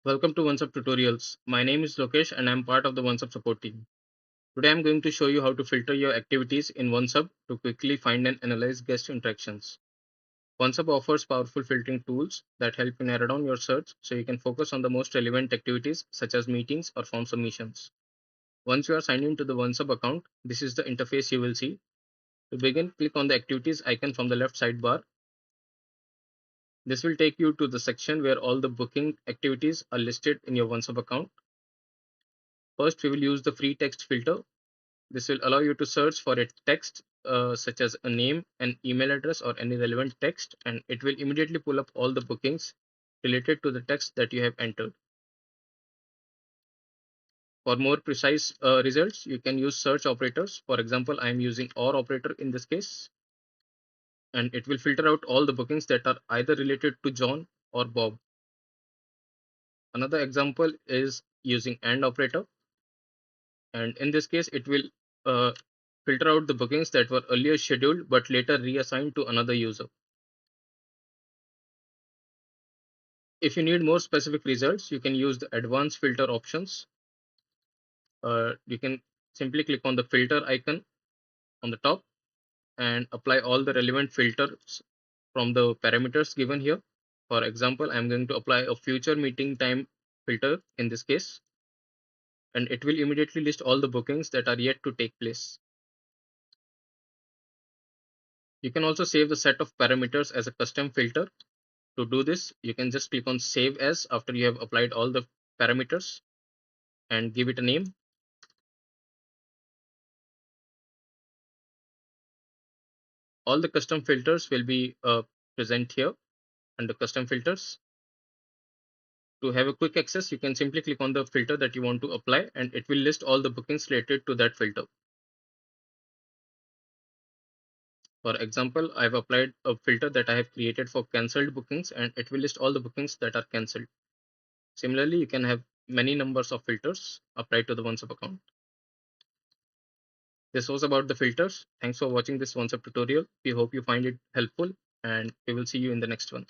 Welcome to OnceHub Tutorials. My name is Lokesh and I'm part of the OnceHub support team. Today I'm going to show you how to filter your activities in OnceHub to quickly find and analyze guest interactions. OnceHub offers powerful filtering tools that help you narrow down your search so you can focus on the most relevant activities such as meetings or form submissions. Once you are signed into the OnceHub account, this is the interface you will see. To begin, click on the activities icon from the left sidebar. This will take you to the section where all the booking activities are listed in your OnceHub account. First, we will use the free text filter. This will allow you to search for a text such as a name, an email address, or any relevant text, and it will immediately pull up all the bookings related to the text that you have entered. For more precise results, you can use search operators. For example, I am using OR operator in this case, and it will filter out all the bookings that are either related to John or Bob. Another example is using AND operator, and in this case, it will uh, filter out the bookings that were earlier scheduled but later reassigned to another user. If you need more specific results, you can use the advanced filter options. You can simply click on the filter icon on the top and apply all the relevant filters from the parameters given here. For example, I'm going to apply a future meeting time filter in this case, and it will immediately list all the bookings that are yet to take place. You can also save the set of parameters as a custom filter. To do this, you can just click on Save As after you have applied all the parameters and give it a name. All the custom filters will be present here under custom filters. To have a quick access, you can simply click on the filter that you want to apply and it will list all the bookings related to that filter. For example, I've applied a filter that I have created for cancelled bookings and it will list all the bookings that are cancelled. Similarly, you can have many numbers of filters applied to the OnceHub account. This was about the filters. Thanks for watching this OnceHub tutorial. We hope you find it helpful and we will see you in the next one.